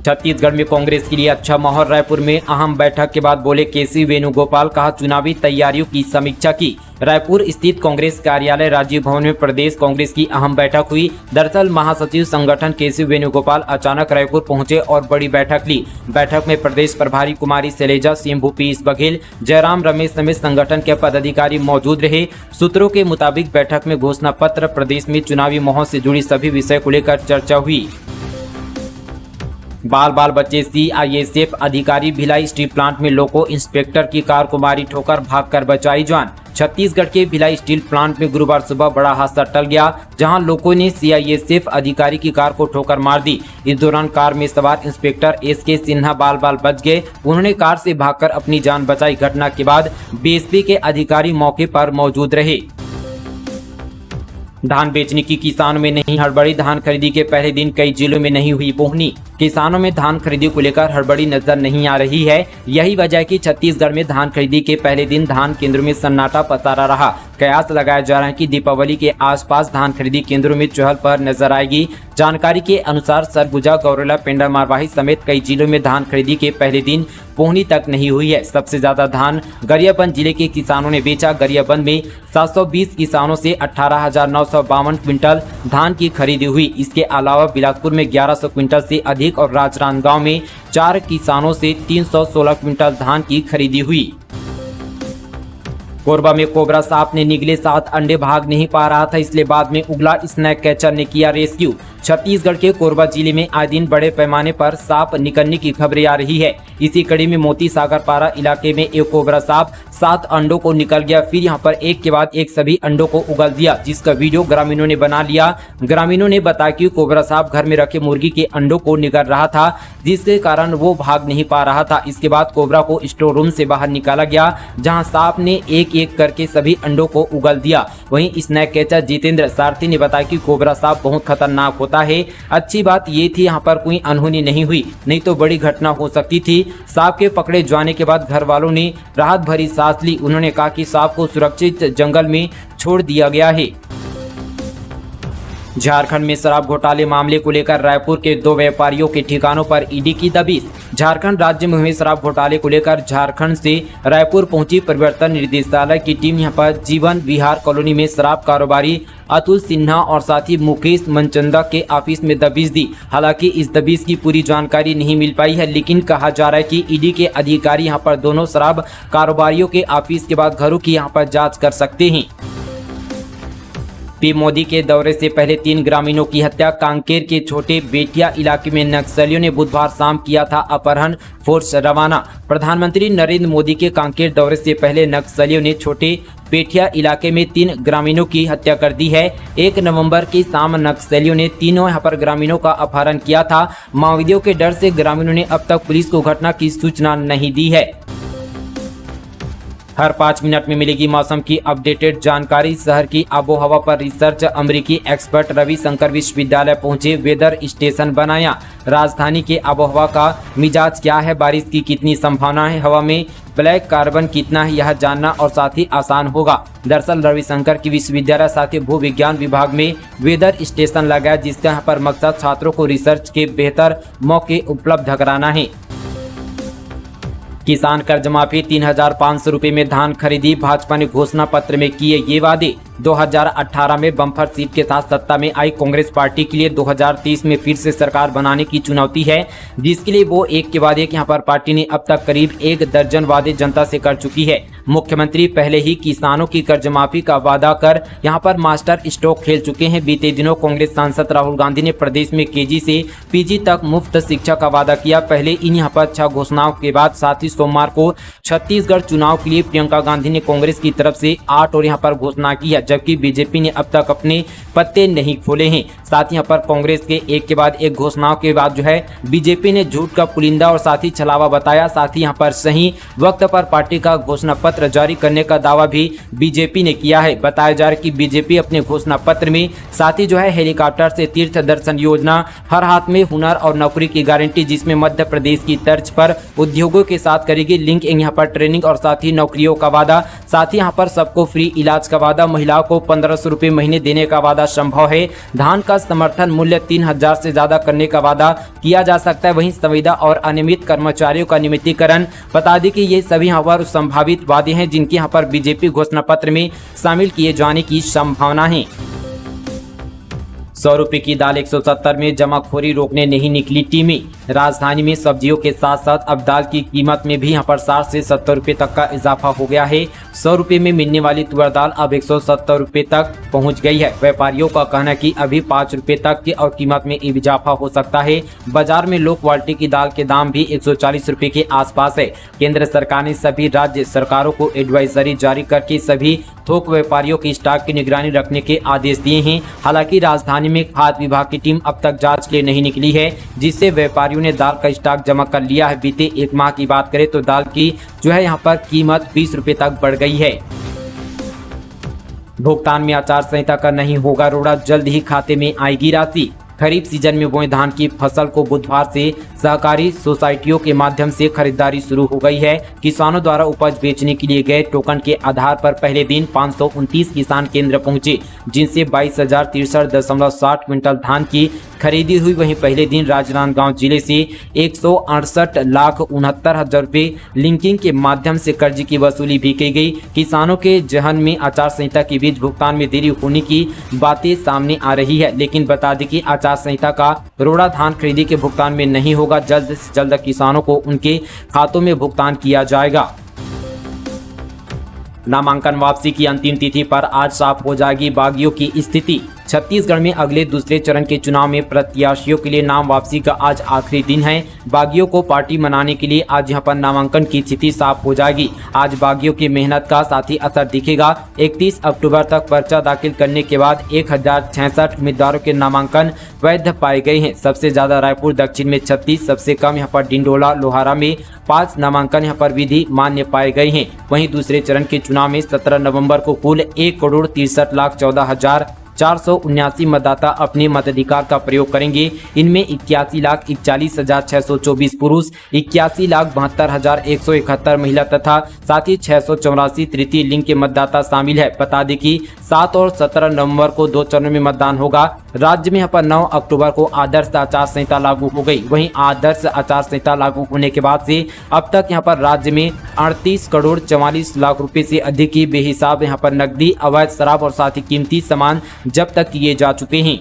छत्तीसगढ़ में कांग्रेस के लिए अच्छा माहौल। रायपुर में अहम बैठक के बाद बोले केसी वेणुगोपाल, कहा चुनावी तैयारियों की समीक्षा की। रायपुर स्थित कांग्रेस कार्यालय राजीव भवन में प्रदेश कांग्रेस की अहम बैठक हुई। दरअसल महासचिव संगठन केसी वेणुगोपाल अचानक रायपुर पहुंचे और बड़ी बैठक ली। बैठक में प्रदेश प्रभारी कुमारी शैलेजा सिंह, भूपेश बघेल, जयराम रमेश समेत संगठन के पदाधिकारी मौजूद रहे। सूत्रों के मुताबिक बैठक में घोषणा पत्र, प्रदेश में चुनावी माहौल से जुड़ी सभी विषय को लेकर चर्चा हुई। बाल बच्चे सीआईएसएफ अधिकारी भिलाई स्टील प्लांट में लोको इंस्पेक्टर की कार को मारी ठोकर, भागकर बचाई जान। छत्तीसगढ़ के भिलाई स्टील प्लांट में गुरुवार सुबह बड़ा हादसा टल गया, जहां लोगों ने सीआईएसएफ अधिकारी की कार को ठोकर मार दी। इस दौरान कार में सवार इंस्पेक्टर एसके सिन्हा बाल बच गए। उन्होंने कार से भागकर अपनी जान बचाई। घटना के बाद बीएसपी के अधिकारी मौके पर मौजूद रहे। धान बेचने की किसानों में नहीं हड़बड़ी। धान खरीदी के पहले दिन कई जिलों में नहीं हुई बोहनी। किसानों में धान खरीदी को लेकर हड़बड़ी नजर नहीं आ रही है। यही वजह है कि छत्तीसगढ़ में धान खरीदी के पहले दिन धान केंद्रों में सन्नाटा पसारा रहा। कयास लगाया जा रहा है कि दीपावली के आसपास धान खरीदी केंद्रों में चहल पहल नजर आएगी। जानकारी के अनुसार सरगुजा, गौरेला, पेंड्रा, मारवाही समेत कई जिलों में धान खरीदी के पहले दिन पोहनी तक नहीं हुई है। सबसे ज्यादा धान गरियाबंद जिले के किसानों ने बेचा। गरियाबंद में 720 किसानों से 18,952 क्विंटल धान की खरीदी हुई। इसके अलावा बिलासपुर में 1100 क्विंटल से अधिक और राजनांदगांव में 4 किसानों से 316 क्विंटल धान की खरीदी हुई। कोरबा में कोबरा सांप ने निगले 7 अंडे, भाग नहीं पा रहा था, इसलिए बाद में उगला स्नैक कैचर ने किया रेस्क्यू। छत्तीसगढ़ के कोरबा जिले में आए दिन बड़े पैमाने पर सांप निकलने की खबरें आ रही है। इसी कड़ी में मोती सागर पारा इलाके में एक कोबरा सांप 7 अंडों को निकल गया। फिर यहां पर एक के बाद एक सभी अंडों को उगल दिया, जिसका वीडियो ग्रामीणों ने बना लिया। ग्रामीणों ने बताया कि कोबरा सांप घर में रखे मुर्गी के अंडों को निगल रहा था, जिसके कारण वो भाग नहीं पा रहा था। इसके बाद कोबरा को स्टोर रूम से बाहर निकाला गया, जहाँ सांप ने एक एक करके सभी अंडों को उगल दिया। वहीं स्नैक कैचर जितेंद्र सारथी ने बताया कि कोबरा सांप बहुत खतरनाक होता है। अच्छी बात ये थी यहाँ पर कोई अनहोनी नहीं हुई, नहीं तो बड़ी घटना हो सकती थी। सांप के पकड़े जाने के बाद घर वालों ने राहत भरी सांस ली। उन्होंने कहा कि सांप को सुरक्षित जंगल में छोड़ दिया गया है। झारखंड में शराब घोटाले मामले को लेकर रायपुर के 2 व्यापारियों के ठिकानों पर ईडी की दबिश। झारखंड राज्य में हुए शराब घोटाले को लेकर झारखंड से रायपुर पहुंची प्रवर्तन निदेशालय की टीम यहां पर जीवन विहार कॉलोनी में शराब कारोबारी अतुल सिन्हा और साथी मुकेश मनचंदा के ऑफिस में दबिश दी। हालांकि इस दबिश की पूरी जानकारी नहीं मिल पाई है, लेकिन कहा जा रहा है कि ईडी के अधिकारी यहां पर दोनों शराब कारोबारियों के ऑफिस के बाद घरों की यहां पर जाँच कर सकते हैं। पीएम मोदी के दौरे से पहले 3 ग्रामीणों की हत्या। कांकेर के छोटे बेटिया इलाके में नक्सलियों ने बुधवार शाम किया था अपहरण फोर्स रवाना। प्रधानमंत्री नरेंद्र मोदी के कांकेर दौरे से पहले नक्सलियों ने छोटे बेटिया इलाके में 3 ग्रामीणों की हत्या कर दी है। 1 नवंबर की शाम नक्सलियों ने तीनों यहाँ पर ग्रामीणों का अपहरण किया था। माओवादियों के डर से ग्रामीणों ने अब तक पुलिस को घटना की सूचना नहीं दी है। हर 5 मिनट में मिलेगी मौसम की अपडेटेड जानकारी। शहर की आबोहवा पर रिसर्च। अमेरिकी एक्सपर्ट रविशंकर विश्वविद्यालय पहुंचे, वेदर स्टेशन बनाया। राजधानी के आबोहवा का मिजाज क्या है, बारिश की कितनी संभावना है, हवा में ब्लैक कार्बन कितना है, यह जानना और साथ ही आसान होगा। दरअसल रविशंकर की विश्वविद्यालय साथ ही भू विज्ञान विभाग में वेदर स्टेशन लगाया, जिसका यहाँ पर मकसद छात्रों को रिसर्च के बेहतर मौके उपलब्ध कराना है। किसान कर्ज माफी, 3,500 रुपए में धान खरीदी। भाजपा ने घोषणा पत्र में किए ये वादे। 2018 में बम्पर सीट के साथ सत्ता में आई कांग्रेस पार्टी के लिए 2030 में फिर से सरकार बनाने की चुनौती है, जिसके लिए वो एक के बाद एक यहाँ पर पार्टी ने अब तक करीब 1 दर्जन वादे जनता से कर चुकी है। मुख्यमंत्री पहले ही किसानों की कर्ज माफी का वादा कर यहाँ पर मास्टर स्ट्रोक खेल चुके हैं। बीते दिनों कांग्रेस सांसद राहुल गांधी ने प्रदेश में केजी से पीजी तक मुफ्त शिक्षा का वादा किया। पहले इन यहाँ पर 6 घोषणाओं के बाद साथ ही सोमवार को छत्तीसगढ़ चुनाव के लिए प्रियंका गांधी ने कांग्रेस की तरफ से 8 और यहाँ पर घोषणा की है, जबकि बीजेपी ने अब तक अपने पत्ते नहीं खोले हैं। साथ ही यहाँ पर कांग्रेस के एक के बाद एक घोषणाओं के बाद जो है बीजेपी ने झूठ का पुलिंदा और साथ ही छलावा बताया। साथ ही यहाँ पर सही वक्त पर पार्टी का घोषणा पत्र जारी करने का दावा भी बीजेपी ने किया है। बताया जा रहा है कि बीजेपी अपने घोषणा पत्र में साथ ही जो है हेलीकॉप्टर से तीर्थ दर्शन योजना, हर हाथ में हुनर और नौकरी की गारंटी, जिसमें मध्य प्रदेश की तर्ज पर उद्योगों के साथ करेगी लिंक, यहाँ पर ट्रेनिंग और साथ ही नौकरियों का वादा। साथ ही यहाँ पर सबको फ्री इलाज का वादा, महिला महिलाओं को 1500 रुपये महीने देने का वादा संभव है। धान का समर्थन मूल्य 3000 से ज्यादा करने का वादा किया जा सकता है। वहीं संविदा और अनियमित कर्मचारियों का नियमितीकरण, बता दें कि ये सभी यहाँ पर संभावित वादे हैं जिनके यहाँ पर बीजेपी घोषणा पत्र में शामिल किए जाने की संभावना है। 100 रुपए की दाल 170 में, जमाखोरी रोकने नहीं निकली टीमें। राजधानी में सब्जियों के साथ साथ अब दाल की कीमत में भी यहाँ पर 60 से 70 रुपए तक का इजाफा हो गया है। 100 रुपए में मिलने वाली तुअर दाल अब 170 रुपए तक पहुंच गई है। व्यापारियों का कहना है कि अभी 5 रुपए तक की और कीमत में इजाफा हो सकता है। बाजार में लो क्वालिटी की दाल के दाम भी 140 रुपए के आसपास है। केंद्र सरकार ने सभी राज्य सरकारों को एडवाइजरी जारी करके सभी थोक व्यापारियों की स्टॉक की निगरानी रखने के आदेश दिए हैं। हालांकि राजधानी में खाद्य विभाग की टीम अब तक जांच के लिए नहीं निकली है, जिससे व्यापारियों ने दाल का स्टॉक जमा कर लिया है। बीते एक माह की बात करें तो दाल की जो है यहाँ पर कीमत 20 रुपए तक बढ़ गई है। भुगतान में आचार संहिता का नहीं होगा रोड़ा, जल्द ही खाते में आएगी राशि। खरीफ सीजन में बोए धान की फसल को बुधवार से सहकारी सोसाइटियों के माध्यम से खरीदारी शुरू हो गई है। किसानों द्वारा उपज बेचने के लिए गए टोकन के आधार पर पहले दिन 529 किसान केंद्र पहुंचे, जिनसे 22,063.60 क्विंटल धान की खरीदी हुई। वहीं पहले दिन राजनांदगांव जिले से 168,69,000 रुपये लिंकिंग के माध्यम से कर्ज की वसूली भी की गई। किसानों के जहन में आचार संहिता के बीच भुगतान में देरी होने की बातें सामने आ रही है, लेकिन बता दें कि आचार संहिता का रोड़ा धान खरीदी के भुगतान में नहीं होगा। जल्द से जल्द किसानों को उनके खातों में भुगतान किया जाएगा। नामांकन वापसी की अंतिम तिथि पर आज साफ हो जाएगी बागियों की स्थिति। छत्तीसगढ़ में अगले दूसरे चरण के चुनाव में प्रत्याशियों के लिए नाम वापसी का आज आखिरी दिन है। बागियों को पार्टी मनाने के लिए आज यहां पर नामांकन की स्थिति साफ हो जाएगी। आज बागियों की मेहनत का साथी असर दिखेगा। 31 अक्टूबर तक पर्चा दाखिल करने के बाद 1066 उम्मीदवारों के नामांकन वैध पाए गए हैं। सबसे ज्यादा रायपुर दक्षिण में 36, सबसे कम यहाँ पर डिंडोला लोहारा में 5 नामांकन यहाँ पर विधि मान्य पाए गए हैं। वहीं दूसरे चरण के चुनाव में 17 नवंबर को कुल 1,63,14,479 मतदाता अपने मताधिकार का प्रयोग करेंगे। इनमें 81,41,624 पुरुष, 81,72,171 महिला तथा साथ ही 684 तृतीय लिंग के मतदाता शामिल है। बता दें कि 7 और 17 नवंबर को 2 चरणों में मतदान होगा। राज्य में यहाँ पर 9 अक्टूबर को आदर्श आचार संहिता लागू हो गई। वहीं आदर्श आचार संहिता लागू होने के बाद से अब तक यहाँ पर राज्य में 38 करोड़ 44 लाख रुपए से अधिक की बेहिसाब यहाँ पर नकदी, अवैध शराब और साथ ही कीमती सामान जब्त किए जा चुके हैं।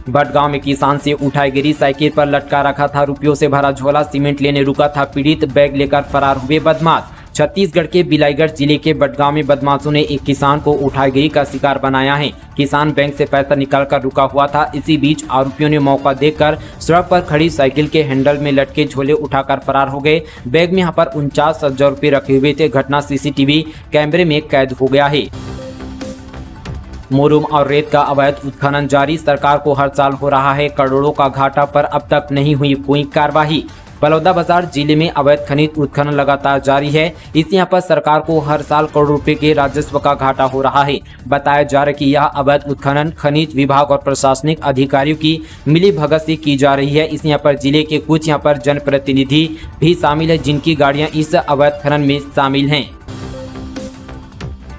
बटगांव में किसान से उठाई गिरी साइकिल पर लटका रखा था रुपयों से भरा झोला, सीमेंट लेने रुका था पीड़ित, बैग लेकर फरार हुए बदमाश। छत्तीसगढ़ के बिलाईगढ़ जिले के बटगांव में बदमाशों ने एक किसान को उठाईगिरी का शिकार बनाया है। किसान बैंक से पैसा निकालकर रुका हुआ था। इसी बीच आरोपियों ने मौका देखकर सड़क पर खड़ी साइकिल के हैंडल में लटके झोले उठाकर फरार हो गए। बैग में यहाँ पर 49,000 रुपये रखे हुए थे। घटना सीसीटीवी कैमरे में कैद हो गया है। मुरुम और रेत का अवैध उत्खनन जारी, सरकार को हर साल हो रहा है करोड़ों का घाटा, पर अब तक नहीं हुई कोई कार्रवाई। बलौदाबाजार जिले में अवैध खनिज उत्खनन लगातार जारी है। इससे यहाँ पर सरकार को हर साल करोड़ रुपए के राजस्व का घाटा हो रहा है। बताया जा रहा है कि यह अवैध उत्खनन खनिज विभाग और प्रशासनिक अधिकारियों की मिली भगत से की जा रही है। इस यहाँ पर जिले के कुछ यहाँ पर जनप्रतिनिधि भी शामिल है, जिनकी गाड़ियां इस अवैध खनन में शामिल हैं।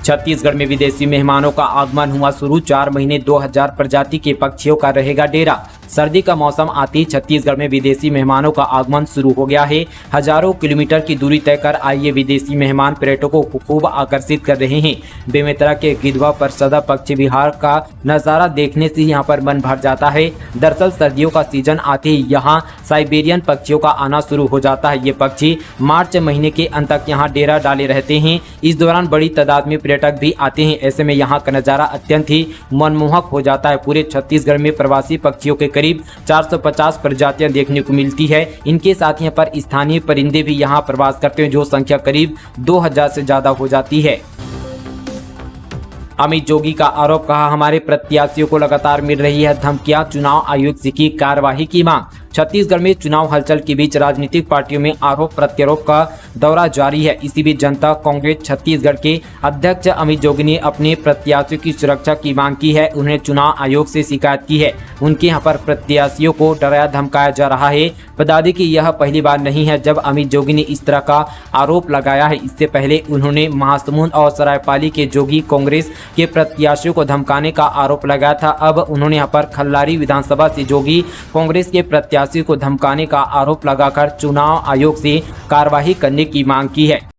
छत्तीसगढ़ में विदेशी मेहमानों का आगमन हुआ शुरू। 4 महीने 2000 प्रजाति के पक्षियों का रहेगा डेरा। सर्दी का मौसम आते ही छत्तीसगढ़ में विदेशी मेहमानों का आगमन शुरू हो गया है। हजारों किलोमीटर की दूरी तय कर आए ये विदेशी मेहमान पर्यटकों को खूब आकर्षित कर रहे हैं। बेमेतरा के गिधवा परसदा पक्षी विहार का नज़ारा देखने से यहाँ पर मन भर जाता है। दरअसल सर्दियों का सीजन आते ही यहाँ साइबेरियन पक्षियों का आना शुरू हो जाता है। ये पक्षी मार्च महीने के अंत तक यहाँ डेरा डाले रहते हैं। इस दौरान बड़ी तादाद में पर्यटक भी आते हैं। ऐसे में यहाँ का नज़ारा अत्यंत ही मनमोहक हो जाता है। पूरे छत्तीसगढ़ में प्रवासी पक्षियों के करीब 450 प्रजातियां देखने को मिलती है। इनके साथ यहाँ पर स्थानीय परिंदे भी यहाँ प्रवास करते हैं, जो संख्या करीब 2000 से ज्यादा हो जाती है। अमित जोगी का आरोप, कहा हमारे प्रत्याशियों को लगातार मिल रही है धमकियां, चुनाव आयोग से की कार्यवाही की मांग। छत्तीसगढ़ में चुनाव हलचल के बीच राजनीतिक पार्टियों में आरोप प्रत्यारोप का दौरा जारी है। इसी बीच जनता कांग्रेस छत्तीसगढ़ के अध्यक्ष अमित जोगी ने अपने प्रत्याशियों की सुरक्षा की मांग की है। उन्हें चुनाव आयोग से शिकायत की है। उनके यहाँ पर प्रत्याशियों को डराया धमकाया जा रहा है। बता दें कि यह पहली बार नहीं है जब अमित जोगी ने इस तरह का आरोप लगाया है। इससे पहले उन्होंने महासमुंद और सरायपाली के जोगी कांग्रेस के प्रत्याशियों को धमकाने का आरोप लगाया था। अब उन्होंने यहाँ पर खल्लारी विधानसभा से जोगी कांग्रेस के प्रत्याशियों को धमकाने का आरोप लगाकर चुनाव आयोग से कार्रवाई करने की मांग की है।